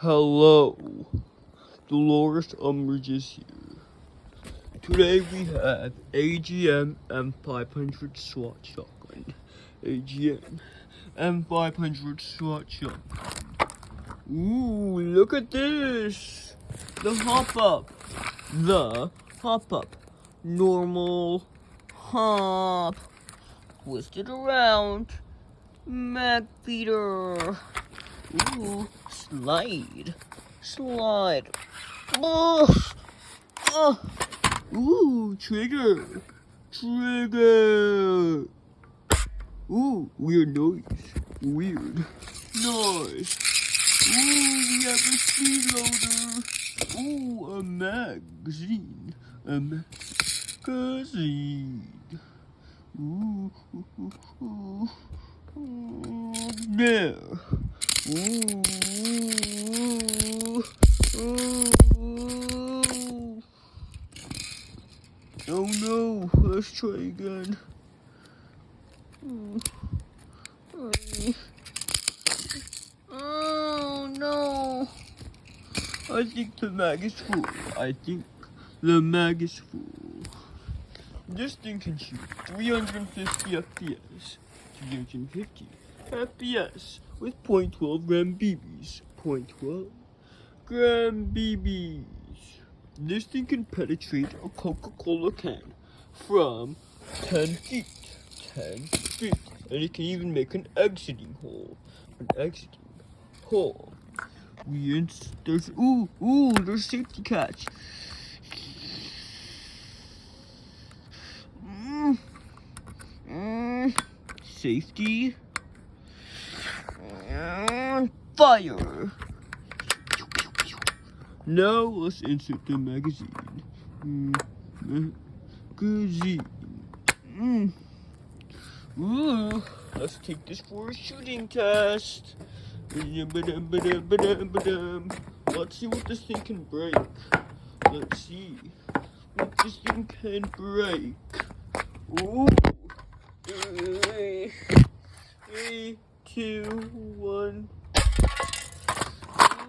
Hello, Dolores Umbridge is here. Today we have AGM M-500 SWAT shotgun. AGM M-500 SWAT shotgun. Ooh, look at this! The hop-up. Normal, hop, twisted around, mag feeder. Ooh, slide. Ooh, trigger. Ooh, weird noise. Nice. Ooh, we have a speed loader. Ooh, a magazine. Ooh. There. Ooh. Oh no, let's try again. Oh no. I think the mag is full. This thing can shoot 350 FPS. 350 FPS with .12 gram BBs. 0.12 gram BBs. This thing can penetrate a Coca-Cola can from 10 feet. 10 feet. And it can even make an exiting hole. There's safety catch. Safety. And fire. Now let's insert the magazine. Ooh, let's take this for a shooting test. Let's see what this thing can break. Ooh. 3, 2, 1.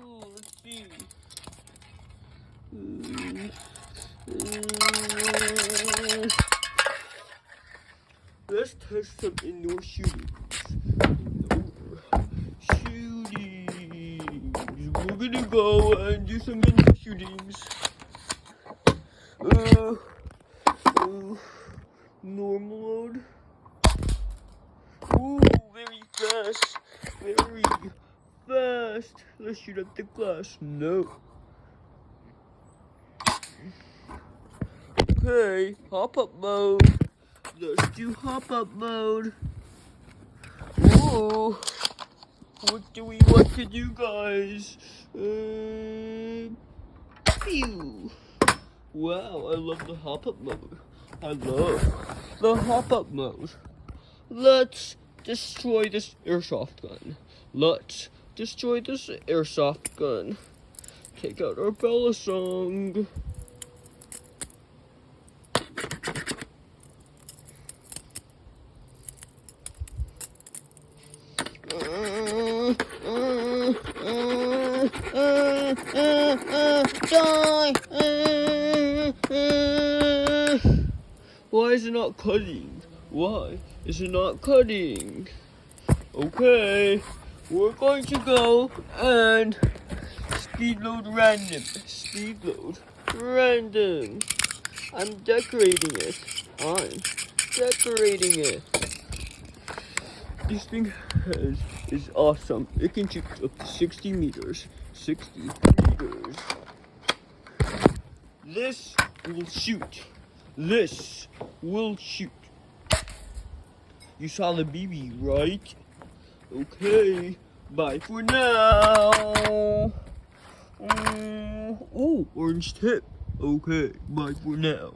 Ooh, let's see. Let's test some indoor shootings. We're gonna go and do some indoor shootings. Normal mode. Ooh, very fast. Let's shoot at the glass. No. Okay, hop-up mode. Let's do hop-up mode. Ooh, what do we want to do, guys? Pew. Wow, I love the hop-up mode. Let's destroy this airsoft gun. Take out our Bella song. Die! Why is it not cutting? Okay, we're going to go and speed load random. I'm decorating it. This thing is awesome. It can shoot up to 60 meters. This will shoot. You saw the BB, right? Okay, bye for now. Ooh, orange tip. Okay, bye for now.